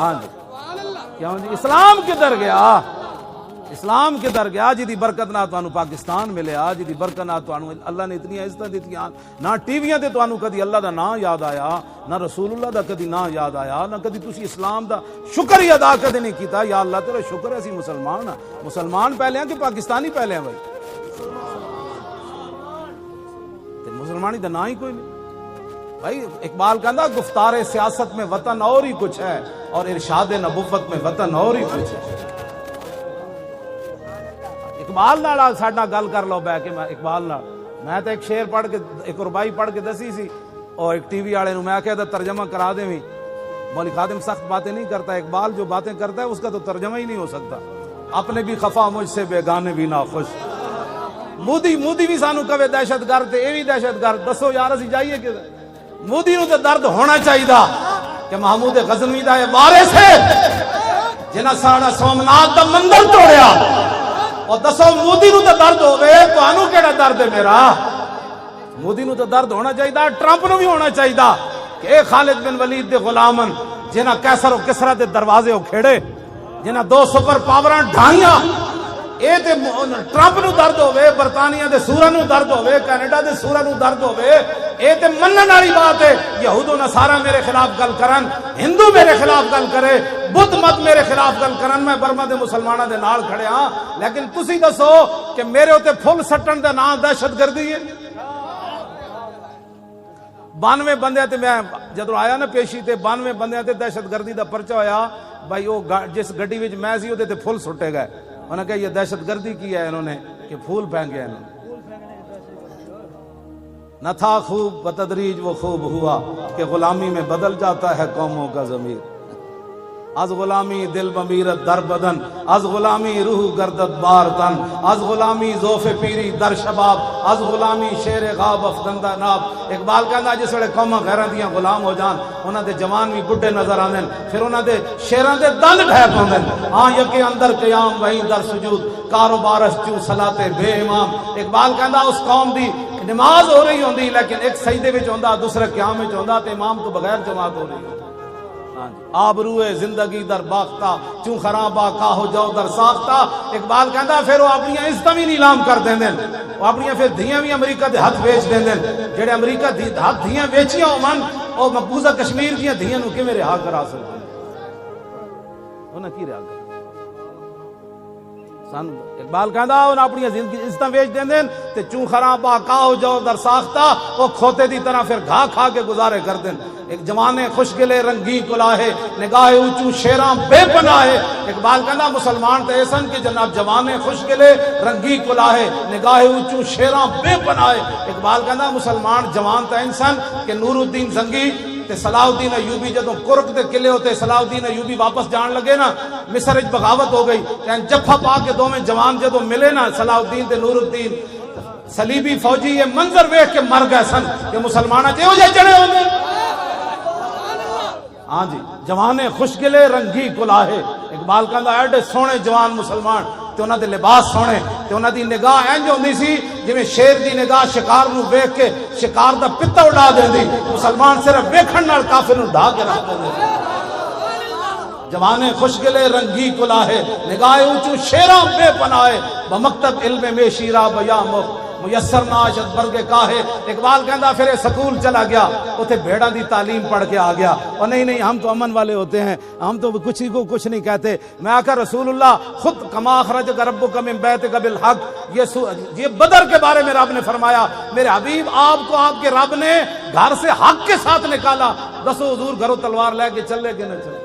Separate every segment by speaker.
Speaker 1: ہاں جی کیوں جی اسلام کدھر گیا؟ اسلام کدھر گیا؟ جی دی برکت نہ تانوں پاکستان ملیا، جی دی برکت نہ تانوں اللہ نے اتنی عزت دتیاں، نہ ٹی ویاں تے تانوں کدی اللہ دا نام یاد آیا، نہ رسول اللہ دا کدی نام یاد آیا، نہ کدی تسی اسلام دا شکر ہی ادا کدی نہیں کیتا، یا اللہ تیرا شکر ہے اسی مسلمان ہاں۔ مسلمان پہلے ہیں کہ پاکستانی پہلے ہیں بھائی؟ تے مسلمانی دا نام ہی کوئی نہیں بھائی۔ اقبال کہندا گفتار سیاست میں وطن اور ہی کچھ ہے اور ارشاد نبوت میں وطن اور ہی کچھ ہے۔ اقبال نال ساڈا گل کر لو بہ کے، میں اقبال نال میں تو ایک شعر پڑھ کے ایک ربائی پڑھ کے دسی سی، اور ایک ٹی وی والے نوں میں کہا ترجمہ کرا دیں، مولوی خادم سخت باتیں نہیں کرتا، اقبال جو باتیں کرتا ہے اس کا تو ترجمہ ہی نہیں ہو سکتا۔ اپنے بھی خفا مجھ سے بیگانے بھی ناخوش، مودی بھی سانو کہے دہشت گرد، اے بھی دہشت گرد، دسو یار اسی جائیے کہ مودی نو تے درد ہونا چاہیے کہ محمود غزنوی دا وارث ہے جنہاں ساڑا سومناتھ دا مندر توڑیا، اور دسو مودی نو تے درد ہوے، تانوں کیڑا درد ہے میرا؟ مودی نو تے درد ہونا چاہیے، ٹرمپ نو بھی ہونا چاہیے کہ اے خالد بن ولید دے غلامن جنہاں کیسر و کسرا دے دروازے کھیڑے، جنہاں 2 سپر پاوراں ڈھائیاں، اے تے ٹرمپ نو درد ہوے، برطانیہ دے سورا نو درد ہوے، کینیڈا دے سورا نو درد ہوے، اے تے منن والی بات ہے۔ یہود و نصارا میرے خلاف گل کرن، ہندو میرے خلاف گل کرے، بدھ مت میرے خلاف گل کرن، میں برما دے مسلماناں دے نال کھڑے ہاں، لیکن تسی دسو کہ میرے اوتے پھل سٹن دا نام دہشت گردی ہے؟ 92 بندے تے میں جدوں آیا نا پیشی تے 92 بندے تے دہشت گردی دا پرچہ ہویا بھائی، وہ جس گڈی وچ میں سی اوتے تے پھل سٹے گئے، انہوں نے کہا یہ دہشت گردی کی ہے، انہوں نے کہ پھول پھینکے، انہوں نے نہ تھا خوب بتدریج وہ خوب ہوا کہ غلامی میں بدل جاتا ہے قوموں کا ضمیر، از غلامی دل بمیرت در بدن، از غلامی روح گردت بار تن، از غلامی ذوف پیری در شباب، از غلامی شیر غاب افدندہ ناب۔ اقبال کہندا جس ویلے قوماں غیراں دیاں غلام ہو جان، انہاں دے جوان بھی بڈھے نظر آندے، پھر انہاں دے شیراں دے دن ڈھہ پوندے، ہاں یکے اندر قیام وہیں در سجود، کاروبارش چوں صلاتے بے امام۔ اقبال کہندا اس قوم دی نماز ہو رہی ہوندی لیکن ایک سجدے وچ ہوندا، دوسرے قیام وچ ہوندا، تے امام تو بغیر جماعت ہو رہی ہوندی۔ آبروئے زندگی در باختہ چوں خرابہ کاہو جو در ساختہ۔ اقبال کہندا پھر وہ اپنی عزتاں بھی نیلام کر دیندے، وہ اپنی پھر دھیاں بھی امریکہ دے ہاتھ بیچ دیندے، جڑے امریکہ دی ہاتھ دھیاں بیچیاں ہون او مقبوضہ کشمیر دیاں دھیاں نو کیویں رہا کرا سکدے؟ انہاں کی رہا کر سان؟ اقبال کہندا انہاں اپنی عزتاں بیچ دیندے تے چوں خرابہ کاہو جو در ساختہ، وہ کھوتے دی طرح پھر گھا کھا کے گزارے کر دیں۔ ایک جوانے خوشگلے رنگی کلاہے، نگاہ اونچوں شیراں بے پناہ ہے۔ اقبال کہندا مسلمان تے ایسن کہ جناب جوانے خوشگلے رنگی کلاہے، نگاہ اونچوں شیراں بے پناہ ہے۔ اقبال کہندا مسلمان جوان تے انسان کہ نور الدین زنگی تے صلاح الدین ایوبی جدوں کرک دے قلعے ہوتے صلاح الدین ایوبی واپس جان لگے نا، مصر وچ بغاوت ہو گئی، جفا پا کے دوویں جوان جدوں ملے نا صلاح الدین تے نور الدین صلیبی فوجی، یہ منظر ویکھ کے مر گئے سن کہ مسلماناں تے او جے چڑھے ہوندے۔ ہاں جی جوانے خوشگلے رنگی کلاہے۔ اقبال کہندا ایڈے سونے جوان مسلمان تے انہاں دے لباس سونے تے انہاں دی نگاہ انج ہوندی سی جویں شیر دی نگاہ شکار نو ویکھ کے شکار دا پتا اڑا دیندی، مسلمان صرف ویکھن نال کافر نو ڈھا کے رکھ دیندے۔ جوانے خوشگلے رنگی کلاہے، نگاہ اونچوں شیراں بے پناہ، بمکتب علم میں شیرا بیا میسر ناشد برگ کاہے۔ اقبال کہندا پھر سکول چلا گیا، اوتھے بھیڑاں دی تعلیم پڑھ کے آ گیا، اور نہیں ہم تو امن والے ہوتے ہیں، ہم تو کچھ کو کچھ نہیں کہتے۔ میں آقا رسول اللہ خود کما اخرجک ربک من بیتک بالحق، یہ بدر کے بارے میں رب نے فرمایا میرے حبیب آپ کو آپ کے رب نے گھر سے حق کے ساتھ نکالا۔ دسو حضور گھروں تلوار لے کے چلے کہ نہ چلے؟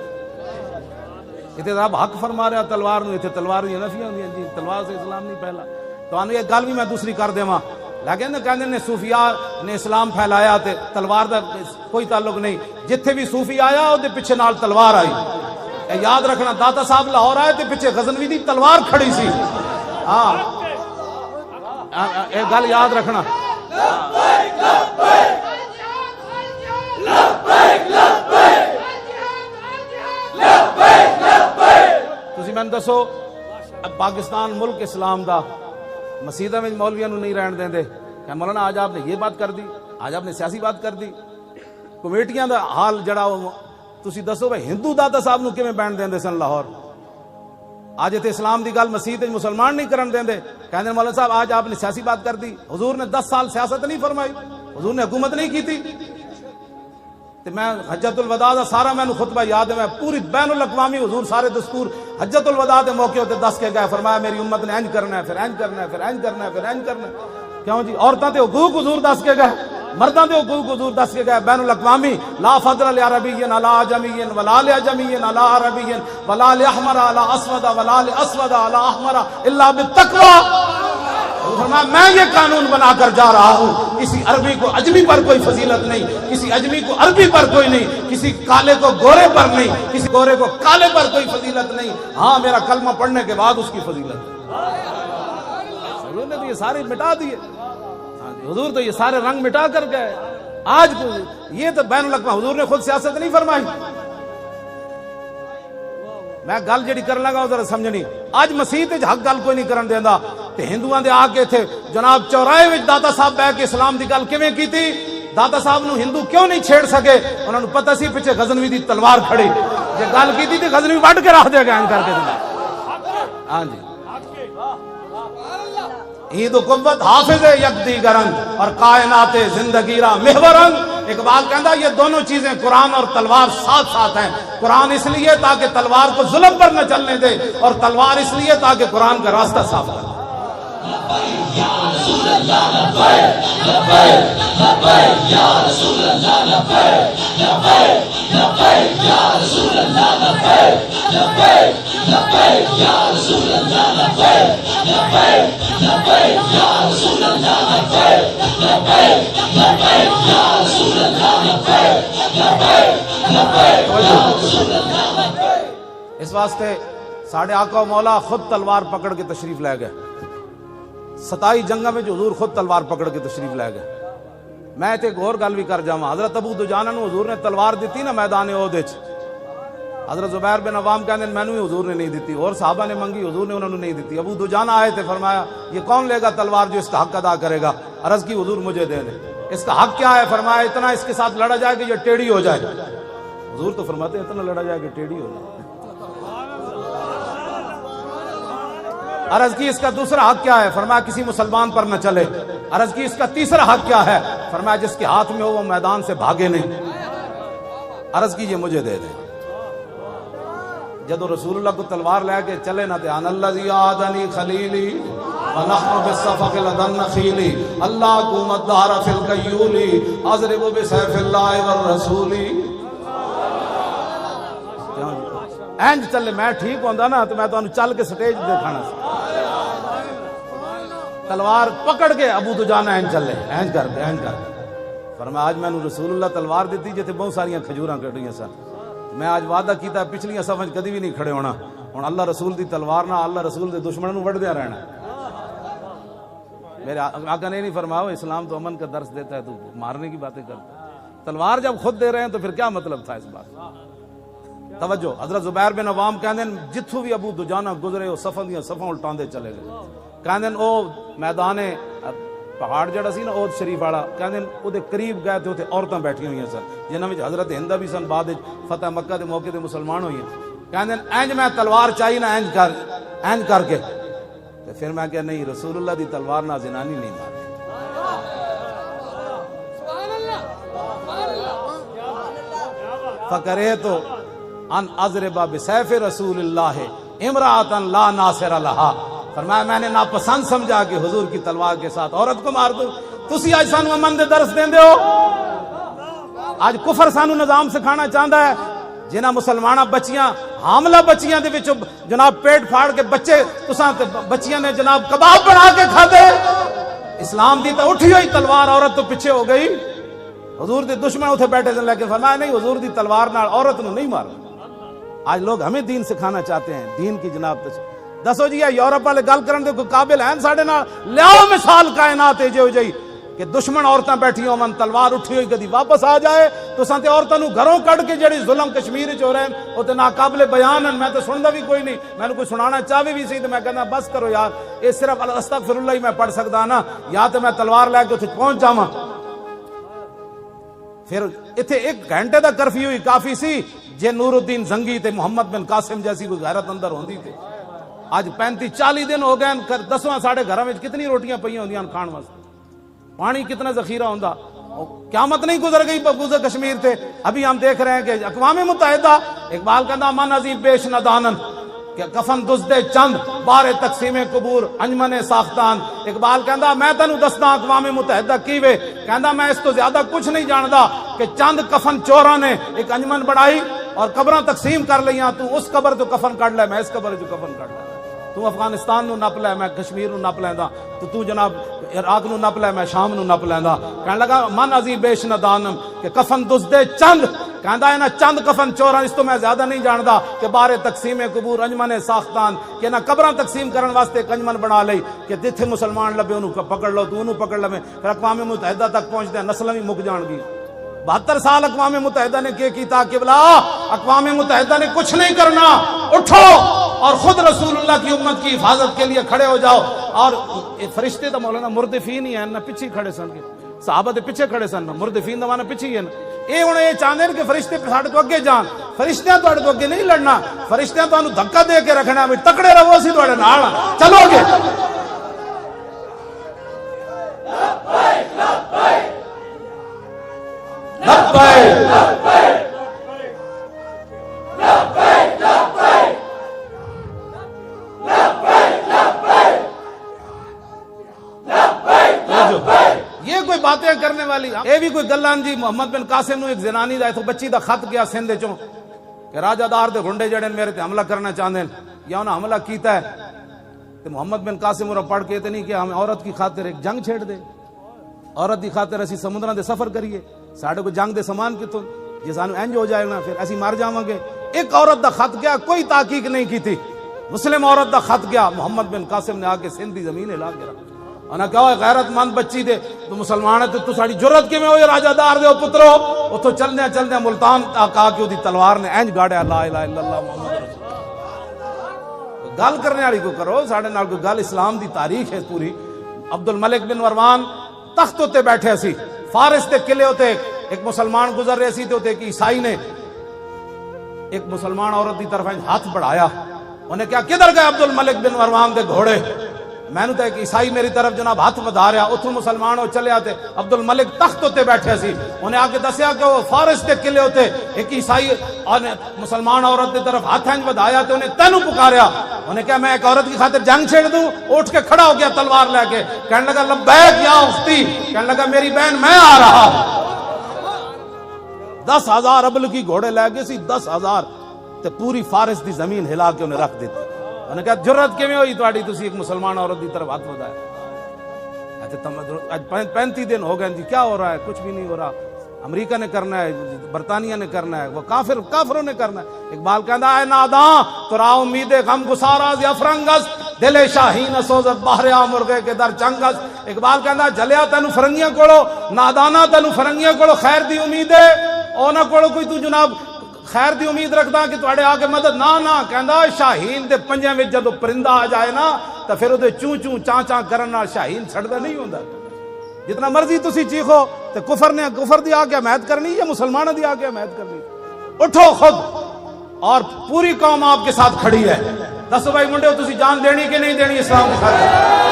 Speaker 1: اتنے رب حق فرما رہا تلوار نو، اتنے تلوار دی نفیاں ہوندیاں جی، تلوار سے اسلام نہیں پھیلا۔ تو یہ گل بھی میں دوسری کر دیواں، لیکن کہندے نے صوفیاء نے اسلام پھیلایا تے تلوار دا کوئی تعلق نہیں، جتھے بھی صوفی آیا او دے پیچھے نال تلوار آئی۔ اے یاد رکھنا داتا صاحب لاہور آئے تے پیچھے غزنوی دی تلوار کھڑی سی۔ ہاں اے گل یاد رکھنا۔ تسی میں دسو پاکستان ملک اسلام دا، مسیدہ میں مولویاں نو نہیں رہن دیں دے کہ مولانا آج آپ نے یہ بات کر دی، آج آپ نے سیاسی بات کر دی، کمیٹیاں دا حال جڑا ਤੁਸੀਂ ਦੱਸੋ ਬਈ ਹਿੰਦੂ ਦਾਤਾ ਸਾਹਿਬ ਨੂੰ ਕਿਵੇਂ ਬੈਣ ਦਿੰਦੇ ਸਨ ਲਾਹੌਰ? آج اتنے اسلام دی گل مسیح مسلمان نہیں کرن دیندے. کہندے مولانا صاحب آج آپ نے سیاسی بات کر دی. حضور نے 10 سال سیاست نہیں فرمائی, حضور نے حکومت نہیں کی تھی. تے میں حجت الوداع دا سارا مینوں خطبہ یاد ہے, میں پوری بین الاقوامی حضور سارے دستور حجت الوداع دے موقع تے دس کے گئے, فرمایا میری امت نے انج کرنا ہے, پھر انج کرنا ہے, پھر انج کرنا ہے, پھر انج کرنا ہے. کیوں جی؟ عورتاں تے حقوق حضور دس کے گئے, مرداں دے حقوق حضور دس کے گئے. بین الاقوامی لا فضل لعربی علی عجمی ولا لعجمی علی عربی ولا لاحمر علی اسود ولا لاسود علی احمر الا بالتقوی. فرمایا میں یہ قانون بنا کر جا رہا ہوں, کسی عربی کو اجمی پر کوئی فضیلت نہیں, کسی اجمی کو عربی پر کوئی نہیں, کسی کالے کو گورے پر نہیں, کسی گورے کو کالے پر کوئی فضیلت نہیں. ہاں میرا کلمہ پڑھنے کے بعد اس کی فضیلت. حضور نے تو یہ سارے مٹا دیے. حضور تو یہ سارے رنگ مٹا کر گئے. آج یہ تو بین الاقوامی حضور نے خود سیاست نہیں فرمائی. میں گل جڑی کر لگا ذرا سمجھنی. اج مسیح تے حق گل کوئی نہیں کرن دیندا, تے ہندوؤں دے آ کے تھے جناب چوراہے وچ داتا صاحب بیٹھ کے اسلام دی گل کیویں کیتی. داتا صاحب نو ہندو کیوں نہیں چھیڑ سکے؟ انہاں نو پتہ سی پیچھے غزنوی دی تلوار کھڑی, جے گل کیتی تے غزنوی وڈ کے رکھ دے گا کر کے. ہاں جی, عید و قوت حافظ یکدی گرنگ اور کائنات زندگی را محورنگ. اقبال کہندا یہ دونوں چیزیں قرآن اور تلوار ساتھ ساتھ ہیں. قرآن اس لیے تاکہ تلوار کو ظلم پر نہ چلنے دے, اور تلوار اس لیے تاکہ قرآن کا راستہ صاف کرے. اس واسطے ساڑھے آقا و مولا خود تلوار پکڑ کے تشریف لے گئے. 27 جنگاں میں حضور خود تلوار پکڑ کے تشریف لے گئے. میں تے ایک اور گل بھی کر جاواں. حضرت ابو دجانہ نو حضور نے تلوار دیتی نا میدان احد وچ, حضرت زبیر بن عوام کہندے مینوں ہی حضور نے نہیں دیتی, اور صحابہ نے منگی, حضور نے انہوں نے نہیں دیتی. ابو دجانہ آئے تھے, فرمایا یہ کون لے گا تلوار جو اس کا حق ادا کرے گا؟ عرض کی حضور مجھے دے دیں. اس کا حق کیا ہے؟ فرمایا اتنا اس کے ساتھ لڑا جائے کہ یہ ٹیڑھی ہو جائے. حضور تو فرماتے اتنا لڑا جائے کہ ٹیڑھی ہو جائے. عرض کی اس کا دوسرا حق کیا ہے؟ فرمایا کسی مسلمان پر نہ چلے. عرض کی اس کا تیسرا حق کیا ہے؟ فرمایا جس کے ہاتھ میں ہو وہ میدان سے بھاگے نہیں. عرض کی یہ مجھے دے دیں. جدو رسول اللہ کو تلوار لے کے چلے نہ تے ان الذی عادنی خلیلی ونحن بالصفق لدن نخیلی اللہ قومت دار فی القیولی اضرب بسیف اللہ والرسول. اینج چلے میں ٹھیک ہوندا نا تو میں تانوں چل کے سٹیج دکھانا سی. تلوار پکڑ کے ابو دجانہ اینج چلے, اینج کر کے اینج کر کے. فرمایا آج میں نے رسول اللہ تلوار دیتی جتے بہت ساریاں کھجوراں کٹیاں سن. میں آج وعدہ کیتا پچھلیاں صفاں کدی بھی نہیں کھڑے ہونا. ہن اللہ رسول دی تلوار نہ اللہ رسول دے دشمنوں نوں وڈدیاں رہنا. میرے آقا نے نہیں فرمایا اسلام تو امن کا درس دیتا ہے, تو مارنے کی باتیں کرتا ہے. تلوار جب خود دے رہے ہیں تو پھر کیا مطلب تھا اس بات؟ توجہ. حضرت زبیر بن عوام کہندے جتھوں بھی ابو دجانہ گزرے وہ صفاں دیاں صفاں الٹاندے چلے گئے. کہندے او میدان پہاڑ جڑا سی نا اوت شریف والا, کہندے او دے قریب گئے تے اوتھے عورتاں بیٹھی ہوئی سن جنہاں وچ حضرت ہندہ بھی سن, بعد فتح مکہ دے موقع تے مسلمان ہوئی ہیں. کہندے اینج میں تلوار چاہی نا اینج کر کے. تے پھر میں کہ نہیں, رسول اللہ دی تلوار نہ زنانی نہیں مارتی. فکرے تو ان اضرب بسیف رسول اللہ امرأۃ لا ناصر لہا. فرمایا میں نے ناپسند سمجھا کہ حضور کی تلوار کے ساتھ عورت کو مار دو. تسی آج سانو امن دے درس دیندے ہو. آج کفر سانو نظام سکھانا چاہتا ہے. جنہاں مسلمانہ بچیاں حاملہ بچیاں دے وچ جناب پیٹ پھاڑ کے بچے تساں بچیاں نے جناب کباب بنا کے کھاتے. اسلام دی تو اٹھی ہوئی تلوار, عورت تو پیچھے ہو گئی. حضور دے دشمن اتھے بیٹھے تھے, لیکن فرمایا نہیں, حضور دی تلوار نال عورت نو نہیں مارنا. آج لوگ ہمیں دین سکھانا چاہتے ہیں, دین کی جناب دسو جی یورپ والے گل کرن دے کوئی قابل ہیں ساڈے نال؟ لیاؤ مثال کائنات جو جی کہ دشمن عورتاں بیٹھی ہون, تلوار اٹھی ہوئی کدی واپس آ جائے تو ساں تے عورتاں نو گھروں کڈ کے جڑی ظلم کشمیر وچ ہو رہے ہیں او تے ناقابل بیان ہیں. میں تے سندا بھی کوئی نہیں, مینوں کوئی سنانا چاہے بھی سی تے میں کہنا بس کرو یار, اے صرف استغفر اللہ ہی میں پڑھ سکدا نا, یا تے میں تلوار لے کے اوتھے پہنچ جاواں. پھر ایتھے 1 گھنٹے دا کرفیو ہی کافی سی. جے نور الدین زنگی تے محمد بن قاسم جیسی کوئی غیرت اندر ہوندی تے آج 35-40 دن ہو گئے 10واں ساڑھے گھر میں کتنی روٹیاں پئی ہوندیاں کھان واسطے، پانی کتنا ذخیرہ ہوندا، قیامت نہیں گزر گئی پوزے کشمیر تھے. ابھی ہم دیکھ رہے ہیں کہ اقوام متحدہ اقبال کہندا من عظیم بیش ندانن کہ کفن دزدے چند بارے تقسیم قبور انجمن ساختان. اقبال کہندا میں تینوں دسدا اقوام متحدہ کیویں، کہندا میں اس تو زیادہ کچھ نہیں جاندا کہ چند کفن چوراں نے ایک انجمن بڑھائی اور قبراں تقسیم کر لیاں، تو اس قبر تو کفن کڈ لے، میں اس قبر جو کفن کڈ لے، تو افغانستان نو نپ لے میں کشمیر نو نپ لیندا، تو جناب عراق نو نپ لے میں شام نو نپ لیندا. کہنے لگا من عظیم بیش ندانم کہ کفن دزدے چند، کہندا ہے نا چند کفن چوراں اس تو میں زیادہ نہیں جاندا کہ بارے تقسیم قبور انجمن ساختان کہ نہ قبراں تقسیم کرن واسطے ایک انجمن بنا لئی کہ جتھے مسلمان لبے انہوں پکڑ لو، تو انہوں پکڑ لے. پھر اقوام متحدہ تک پہنچدے نسلاں بھی مک جان گی. 72 سال اقوام متحدہ نے کیا کیتا کہ بلا اقوام متحدہ نے کچھ نہیں کرنا، اٹھو اور خود رسول اللہ کی امت کی حفاظت کے لیے کھڑے ہو جاؤ. اور فرشتے تو مولانا مردفین ہی ہیں نا، پیچھے کھڑے سن کے صحابہ دے پیچھے کھڑے سن، مردفین دا معنی پیچھے ہی ہے نا. یہ ہن یہ چاہندے کہ فرشتے ساڈے تو اگے جان، فرشتیاں تواڈے تو اگے نہیں لڑنا، فرشتیاں تانوں دھکا دے کے رکھنا بھی تکڑے رہو، اسی تواڈے نال چلو گے. یہ کوئی باتیں کرنے والی، یہ بھی کوئی گلان جی. محمد بن قاسم نو ایک زنانی دا بچی دا خط گیا سندھ چوں کہ راجہ دار دے گنڈے جڑے میرے تے حملہ کرنا چاہندے یا انہاں حملہ کیتا ہے. تے محمد بن قاسم اور پڑھ کے تے نہیں کہ ہم عورت کی خاطر ایک جنگ چھیڑ دے، عورت دی خاطر اسی سمندراں دے سفر کریے، ساڈے کو جنگ دے سامان کتوں جی سانو انج ہو جائے نا پھر اسی مر جاواں گے. ایک عورت دا خط گیا، کوئی تحقیق نہیں کی تھی، مسلم عورت دا خط گیا. محمد بن قاسم نے آ کے سندھ دی زمین ہلا کے رکھ انہاں کہا غیرت مند بچی دے تو مسلمان ہے تو ساڑی جرت کیویں ہوئی راجہ دار دے پترو. اتھوں چلدے ملتان آ کے دی تلوار نے انج گاڑیا لا الہ الا اللہ محمد رسول اللہ. گل کرنے والی کو کرو، ساڈے نال کوئی گل اسلام دی تاریخ ہے پوری. عبد الملک بن مروان تخت تے بیٹھے سی، فارس دے قلعے تے ایک مسلمان گزر رہے سی تے ایک عیسائی نے ایک مسلمان عورت دی طرف ہاتھ بڑھایا. انہیں کہا کدھر گئے عبد الملک بن مروان دے گھوڑے؟ میں نے تو ایک عیسائی میری طرف جناب ہاتھ بڑھا رہا. اتھوں مسلمان ہو چلے آتے، عبد الملک تخت تے بیٹھے سی. انہیں آ کے دسیا کہ وہ فارس دے قلعے ہوتے ایک عیسائی اور مسلمان عورت دی طرف ہاتھ بڑھایا تے انہیں تینوں پکاریا. انہیں کہا میں ایک عورت کی خاطر جنگ چھیڑ دوں؟ اٹھ کے کھڑا ہو گیا تلوار لے کے، کہنے لگا لبیک یا اختی، کہنے لگا میری بہن میں آ رہا. 10,000 ابل کی گھوڑے لے گئے سی، 10,000 تے پوری فارس دی زمین ہلا کے انہیں رکھ دیتی. انہیں کہا جرت کیویں ہوئی تواڈی، تسی ایک مسلمان عورت دی طرف ہاتھ بڑھایا؟ اچھا 35 دن ہو گئے جی، کیا ہو رہا ہے؟ کچھ بھی نہیں ہو رہا. امریکہ نے کرنا ہے، برطانیہ نے کرنا ہے، وہ کافروں نے کرنا ہے. اقبال کہندا ہے ناداں تو را امید غم گساراز افرنگس دل شاہین سوزت باہر مرغے کے در چنگس. اقبال کہندا جلیا تینوں فرنگیاں کولو، نادانا تینوں فرنگیاں کولو خیر دی امید ہے، اونا کولو کوئی تو جناب خیر دی امید رکھدا کہ تواڈے آ کے مدد نہ کہندا شاہین دے پنجاں وچ جدوں پرندہ آ جائے نا تے پھر اودے چوں چوں چاں چاں کرن نال شاہین چھڑدا نہیں ہوندا. جتنا مرضی تسی چیخو تے کفر دی آ کے حمایت کرنی یا مسلمانوں دی آ کے حمایت کرنی. اٹھو خود، اور پوری قوم آپ کے ساتھ کھڑی ہے. دسو بھائی منڈے تسی جان دینی کہ نہیں دینی اسلام کی خاطر؟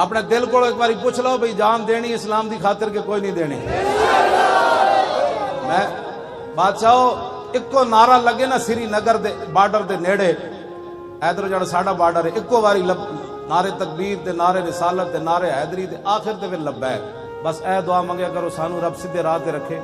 Speaker 1: اپنے دل کو ایک باری پوچھ لو بھئی جان دینی اسلام دی خاطر کے کوئی نہیں دینی؟ میں بادشاہو اکو نعرہ لگے نا سری نگر دے بارڈر دے نیڑے، ایدر جڑا ساڑا بارڈر ہے، اکو باری نعرے تکبیر تے نعرے رسالت تے نعرے حیدری تے آخر تے پھر لبیک. بس اے دعا منگیا کرو سانو رب سیدھے راہ تے رکھے،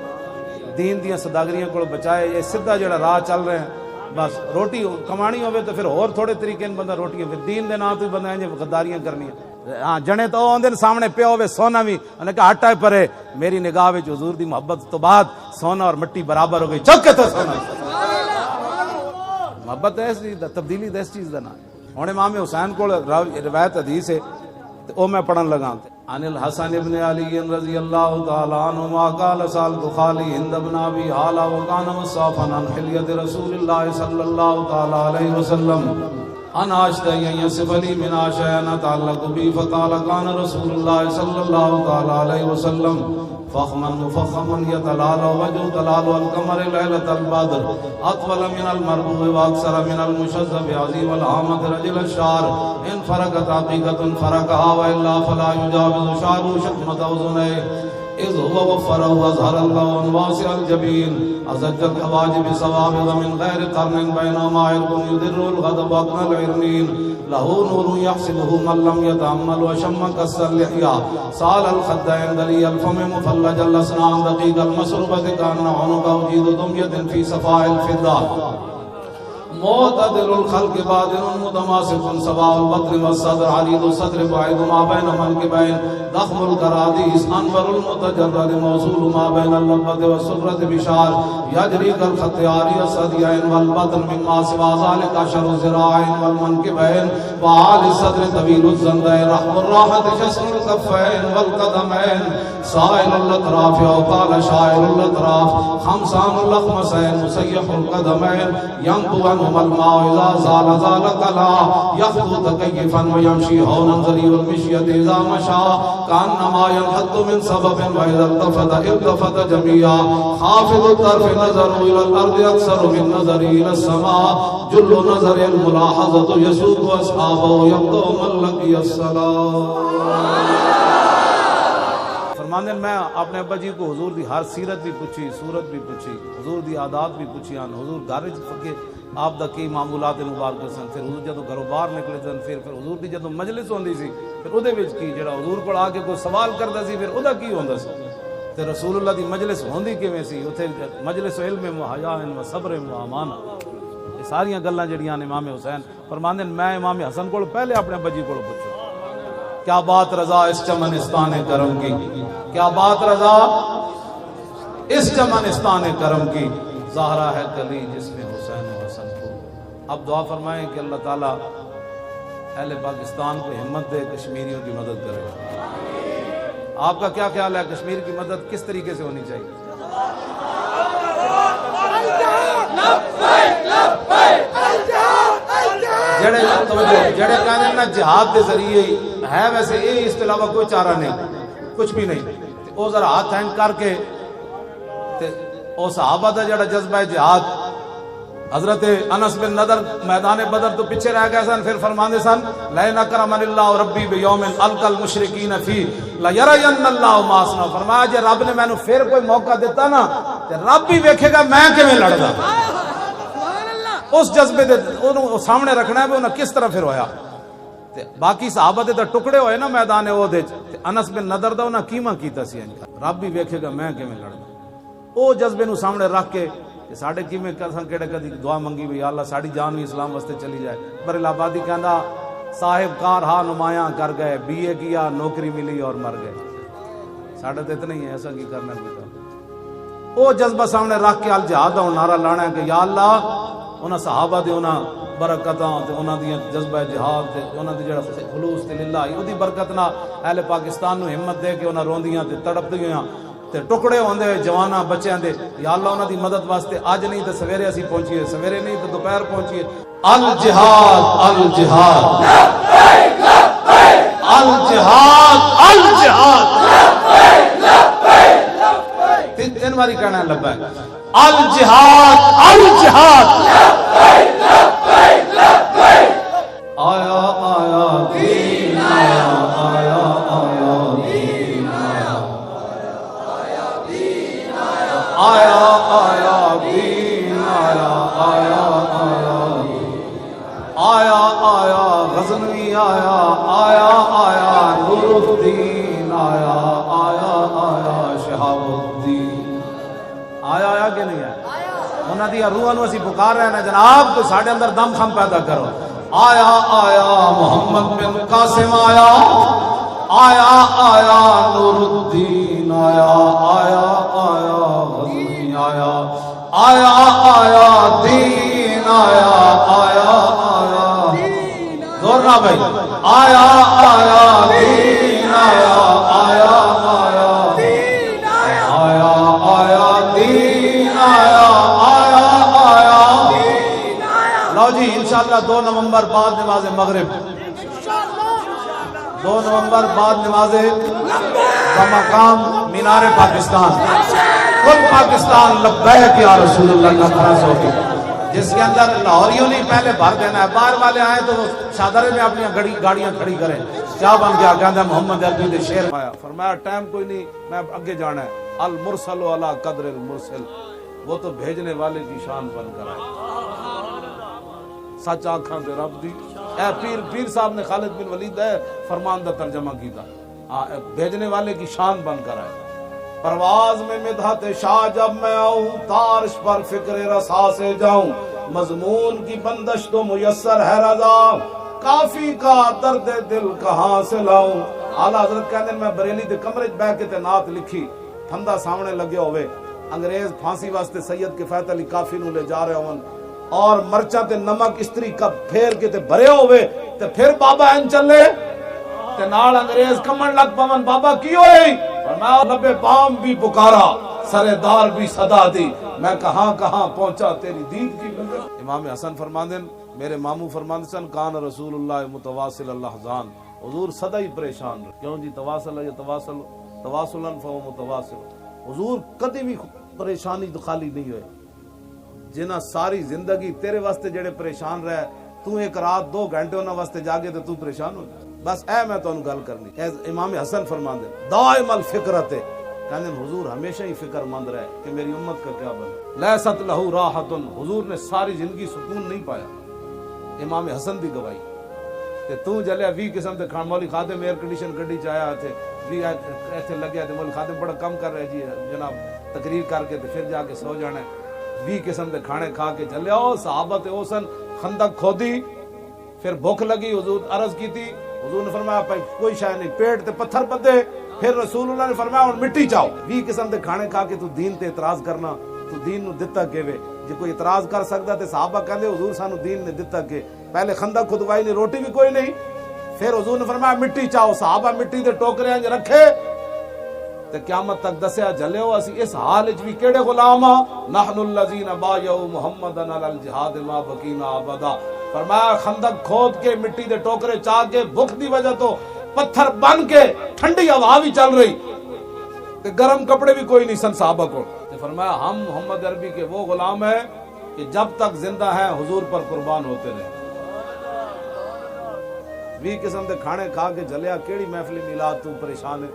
Speaker 1: دین دیاں صداگریاں کو بچائے. یہ سیدھا جڑا راہ چل رہے ہیں، بس روٹی کمانی ہوئے تو پھر اور تھوڑے طریقے بندہ روٹیاں، پھر دین دے نام تو بندہ غداریاں کرنی ہیں. ہاں جنے تو آدھے سامنے پیا ہوئے سونا بھی انہیں کہا ہٹا پرے، میری نگاہ وچ حضور دی محبت تو بعد سونا اور مٹی برابر ہو گئی، چک کے تو سونا محبت ہے اس چیز دا، تبدیلی دا اس چیز دا نا۔ ہن امام حسین کو روایت حدیث ہے او میں پڑھن لگا، عن الحسن ابن علی رضی اللہ تعالی عنہما قال سألت خالی ہند بن ابی حالہ وکان مصافا عن حلیۃ رسول اللہ صلی اللہ تعالی علیہ وسلم انا اشتهي ان يصف لي من شيء يتعلق بي فقال كان رسول الله صلى الله تعالى عليه وسلم فخما مفخما يتلال وجه تلال القمر ليلة البدر اطول من المربوع واكثر من المشذب عظيم الهامة رجل الشعر ان فرقت عقيقة فرقها والا فلا يجاوز شعره شحمة اذنيه اذ هو وفره واظهر اللون واسع الجبين ازج الحواجب صوابغ من غير قرن بينهما عرق يدر الغضب واقنى العرنين له نور يحسبه من لم يتأمل وشم كس اللحية سال الخدين دلي الفم مفلج الاسنان دقيق المسربة كان عنق جيد دمية في صفاء الفضة معتدل الخلق بادر متماسك سواء البطن والصدر عريض الصدر بعيد ما بين المنكبين ضخم الكراديس انور المتجرد موصول ما بين اللبة والسرة بشار يجري كالخط عاري الصديين والبطن مما سوى ذلك اشر الذراعين والمنكبين وعالي الصدر طويل الزندين رحم الراحة شسر الكفين والقدمين سائل الاطراف او قال شائر الاطراف خمسان اللخمسين مسيح القدمين ينبو عنهما الماء اذا زال زال كلا يخطو تكيفا ويمشي هونا ذريع المشية اذا مشى كانما ينحط من سبب واذا التفت جميعا خافض الطرف نظر الى الارض اكثر من نظر الى السماء جل نظر الملاحظة يسوق اصحابه يبدو من لقي الصلاة۔ فرماندن میں اپنے ابا جی کو حضور دی ہر سیرت بھی پوچھی، صورت بھی پوچھی، حضور دی عادات بھی پوچھی، حضور گھر کے آپ دا کی معمولات مبارک سن، پھر حضور جدو گھروں باہر نکلے سن، پھر حضور دی جدو مجلس ہوندی سی پھر اودے وچ کی جڑا حضور کو آ کے کوئی سوال کردا سی پھر اودا کی ہوندا سی، تے رسول اللہ دی مجلس ہوندی کیویں سی، اوتھے مجلس علم و حیا و صبر و امان، یہ ساری گلاں جڑیاں نے امام حسین فرماندے میں امام حسن کو پہلے اپنے ابا جی کو پوچھو کیا بات رضا اس چمنستان کرم کی، کیا بات رضا اس چمنستان کرم کی، زہرا ہے کلی جس میں حسین و حسن کو۔ اب دعا فرمائیں کہ اللہ تعالیٰ اہل پاکستان کو ہمت دے، کشمیریوں کی مدد کرے۔ آپ کا کیا خیال ہے کشمیر کی مدد کس طریقے سے ہونی چاہیے؟ جڑے کہنے نا جہاد کے ذریعے ہے، ویسے یہ اس کے علاوہ کوئی چارہ نہیں، کچھ بھی نہیں، وہ ذرا ہاتھ ہینگ کر کے او صحابہ دا جڑا جذبہ جہاد، حضرت انس بن نضر میدان بدر تو پیچھے رہ گئے سن، پھر فرماندے سن لئن اکرمن اللہ ربی بیوم القى المشرکین فی لیرین اللہ ما صنع، فرمایا جے رب نے مینوں پھر کوئی موقع دیتا نا تے رب بھی ویکھے گا میں کیویں لڑدا، اس جذبے دے اونوں سامنے رکھنا ہے بھی انہاں کس طرح پھر ہویا۔ باقی صحابہ دے ٹکڑے ہوئے نا میدان اودے تے انس بن نضر دا انہاں کیما کیتا سی، رب بھی ویکھے گا میں کیویں لڑدا، او جذبے نو سامنے رکھ کے ساڈے کیویں کساں کیڑے کدی دعا منگی بھی یا اللہ ساڈی جان بھی اسلام واسطے چلی جائے۔ بریل آبادی کہندا صاحب کار ہاں نمایاں کر گئے، بی اے کیا نوکری ملی اور مر گئے، ساڈے تے اتنا ہی ہے، ایسا کی کرنا کوئی، او جذبہ سامنے رکھ کے الجہاد دا نعرہ لانا ہے کہ یا اللہ انہاں صحابہ دے انہاں برکتاں تے انہاں دی جذبہ جہاد تے انہاں دی جڑا خلوص تے للہ اودی برکت نال اہل پاکستان نو ہمت دے کے انہاں روندیاں تے تڑپدیاں تے ٹکڑے ہوندے جواناں بچیاں دے، یا اللہ انہاں دی مدد واسطے اج نہیں تے سویرے اسی پہنچیے، سویرے نہیں تے دوپہر پہنچیے۔ الجہاد الجہاد لبیک لبیک، الجہاد الجہاد لبیک لبیک لبیک، تین باری کہنا ہے لبیک، الجہاد الجہاد لبیک لبیک لبیک، آیا آیا دین آیا، آیا آیا دین آیا، آیا آیا دین آیا، آیا آیا آیا آیا غزنوی آیا، آیا آیا نور الدین آیا، آیا آیا شہاب الدین آیا، آیا کہ نہیں آیا؟ انہاں دی روحاں نو اسی پکار رہے ہیں جناب تو ساڈے اندر دم خم پیدا کرو، آیا آیا محمد بن قاسم آیا، آیا آیا نور الدین آیا، آیا آیا غزنی آیا، آیا آیا دین آیا، آیا آیا زورنا بھائی، آیا آیا دین آیا، آیا آیا آیا آیا دین آیا، آیا آیا۔ لو جی انشاءاللہ 2 نومبر بعد نماز مغرب، 2 نومبر بعد نماز بمقام مینار پاکستان، کل پاکستان لبیک یا رسول اللہ کا خراس ہوگی، جس کے اندر لاہوریوں نے پہلے بھر دینا ہے، باہر والے آئے تو وہ شادرے میں اپنی گاڑیاں کھڑی کریں، کیا بن گیا؟ کہتا ہے محمد عربی نے شیر پایا، فرمایا ٹائم کوئی نہیں، میں اگے جانا ہے، المرسل علی قدر المرسل، وہ تو بھیجنے والے کی شان بن کر آئے، سچ آنکھاں دے رب دی، اے پیر صاحب نے خالد بن ولید ہے فرمان دا ترجمہ کیتا، بھیجنے والے کی شان بن کر آئے۔ پرواز میں مدحت شاہ جب میں آؤں، تارش پر فکر رسا سے جاؤں، مضمون کی بندش تو میسر ہے رضا، کافی کا درد دل کہاں سے لاؤں۔ اعلیٰ حضرت کہتے ہیں میں بریلی دے کمرے بہ کے تے نعت لکھی، ٹھنڈا سامنے لگے ہوئے، انگریز پھانسی واسطے سید کفایت علی کافی نو لے جا رہے ہوں، اور مرچاں تے نمک استری کپ پھیر کے تے بھرے ہوئے، تے پھر بابا این چلے تے نال انگریز کمن لگ پون، بابا کی ہوئی؟ فرمایا رب بام بھی پکارا، سرے دار بھی صدا دی، میں کہاں کہاں پہنچا تیری دید کی بندر۔ امام حسن فرماندے، میرے ماموں فرماندے سن، کان رسول اللہ متواصل اللحظان، حضور صدا ہی پریشان رہے، کیوں جی تواصل ہے، تواصل تواصلاً فہو متواصل، حضور کدی بھی پریشانی تو خالی نہیں ہوئے، جنہ ساری زندگی تیرے واسطے جڑے پریشان رہے، تو ایک رات 2 گھنٹے انہاں واسطے جاگے تو تو پریشان ہو جائے۔ بس اے میں تو انہوں گل کرنی، اے امام حسن فرمان دے دائم الفکرت، کہنے حضور ہمیشہ ہی فکر مند رہے کہ میری امت کا کیا بنے، لیست لہو راحت، حضور نے ساری زندگی سکون نہیں پایا، امام حسن دی گواہی تے تو جلیا 20 قسم دے کھان، مولی خادم ایئر کنڈیشن گڈی چایا تھے 20 ایتھے لگیا تے مولی خادم بڑا کم کر رہے جی جناب، تقریر کر کے تے پھر جا کے سو جانا ہے، 20 قسم دے کھانے کھا کے چلیا، صحابہ تے اوسن خندق کھودی، پھر بھوک لگی، حضور عرض کی تھی، حضور نے فرمایا کوئی شے نہیں، پیٹ تے پتھر بدے، پھر رسول اللہ نے فرمایا ہن مٹی چاؤ، 20 قسم دے کھانے کھا کے تو دین تے اعتراض کرنا، تو دین نو دتا کیویں؟ جے کوئی اعتراض کر سکدا تے صحابہ کہندے حضور سانو دین نے دتا کہ پہلے خندق کھدوائی نہیں، روٹی بھی کوئی نہیں، پھر حضور نے فرمایا مٹی چاؤ، صحابہ مٹی دے ٹوکرے انج رکھے تے قیامت تک دسیا جلیو اسی اس حال وچ بھی کیڑے غلام ہاں، نحن الذین بایعوا محمدا علی الجہاد ما بقینا ابدا، فرمایا خندق کھود کے مٹی دے ٹوکرے چاہ کے بھوک دی وجہ تو پتھر بن کے ٹھنڈی ہوا بھی چل رہی تے گرم کپڑے بھی کوئی نہیں سن صحابہ کو، تے فرمایا ہم محمد عربی کے وہ غلام ہیں کہ جب تک زندہ ہیں حضور پر قربان ہوتے رہے۔ 20 قسم دے کھانے کھا کے جلیا، کیڑی محفل میلاد تو پریشان ہے،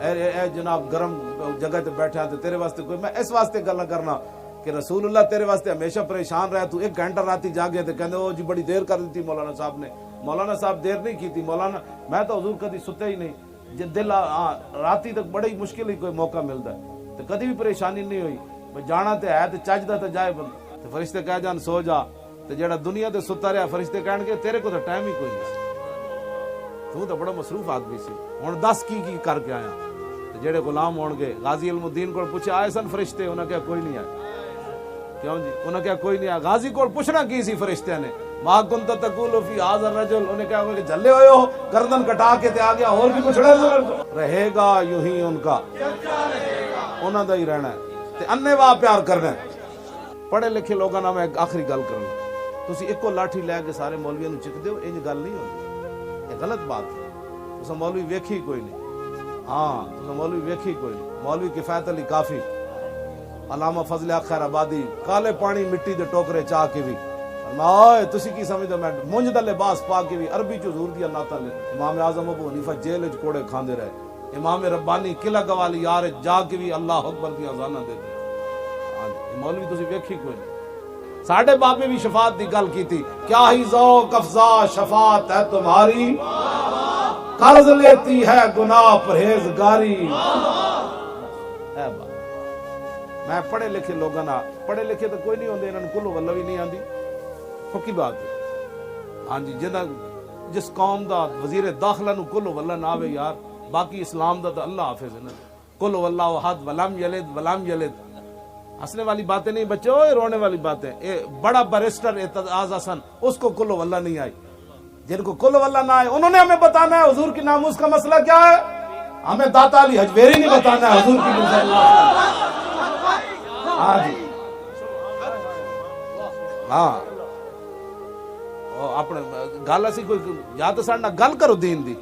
Speaker 1: اے جناب گرم جگہ تے بیٹھا تے تیرے واسطے کوئی، میں اس واسطے گل کرنا کہ رسول اللہ تیرے واسطے ہمیشہ پریشان رہا، تو 1 گھنٹہ راتی جاگے تے کہندے او جی بڑی دیر کر دیتی مولانا صاحب نے، مولانا صاحب دیر نہیں کیتی، مولانا میں تو حضور کدی ستے ہی نہیں، جے دل راتی تک بڑی مشکل ہی کوئی موقع ملتا ہے تے کدی بھی پریشانی نہیں ہوئی، جانا تے ہے تے چجدا تے جائے بندہ، تے فرشتے کہہ جان سو جا، تے جڑا دنیا تے ستا رہا فرشتے کہن گے تیرے کو تو ٹائم ہی کوئی نہیں، تو تے بڑا مصروف آدمی سی، ہن دس کی کر کے آیا، جڑے غلام ہون گے، غازی علم الدین کو پوچھا آئے سن فرشتے، انہاں کہا کوئی نہیں آئے، کیوں جی انہاں کہا کوئی نہیں آئے، غازی کو پوچھنا کی سی فرشتے نے، ما کنت تقول فی هذا الرجل، انہیں کہا کہ جلے ہوئے ہو، گردن کٹا کے تے آ گیا، اور بھی پوچھنا رہے گا یوں ہی ان کا، انہاں دا ہی رہنا ہے تے انے واہ پیار کرنا ہے۔ پڑھے لکھے لوگاں نال میں ایک آخری گل کرنا، تسی ایکو لاٹھی لے کے سارے مولویوں نوں چک دیو، انج گل نہیں ہوندی، یہ غلط بات ہے، تساں مولوی ویکھی کوئی نہیں، ہاں تو مولوی ویکھی کوئی نہیں، مولوی کفایت علی کافی، علامہ فضل حق خیر آبادی، کالے پانی مٹی دے ٹوکرے چاہ کے بھی، فرمایا تسی کی سمجھدے میں منج دا لباس پا کے بھی عربی چ حضور دی نعتاں لے، امام اعظم ابو حنیفہ جیل وچ کوڑے کھاندے رہے، امام ربانی قلعہ گوالی یار جا کے بھی اللہ اکبر دی اذاناں دے دے، ہاں مولوی تسی ویکھی کوئی نہیں۔ ساڈے بابے بھی شفاعت دی گل کیتی، کیا ہی ذوق افزا شفاعت ہے تمہاری، قرض لیتی ہے گناہ پرہیزگاری، اے بات میں پڑھے لکھے لوگاں نال، پڑھے لکھے تو کوئی نہیں ہوندے، انہاں نوں کلو والو بھی نہیں آندی، پکی بات ہے، ہاں جی جس قوم دا وزیر داخلہ نو کل واللہ نہ آوے یار، باقی اسلام دا تو اللہ حافظ ہے نا، کل واللہ احد ولم یلد ولم یلد، ہنسنے والی باتیں نہیں بچے، رونے والی باتیں۔ بڑا بیرسٹر اعتزاز حسن، اس کو کل واللہ نہیں آئی، جن کو کل واللہ نہ آئے انہوں نے ہمیں بتانا ہے حضور کی ناموس کا مسئلہ کیا ہے، ہمیں داتا علی حجویری نہیں بتانا ہے حضور کی مسئلہ۔ ہاں جی ہاں اپنے گل اسی کوئی یا تو ساڈے نال گل کرو دین دی،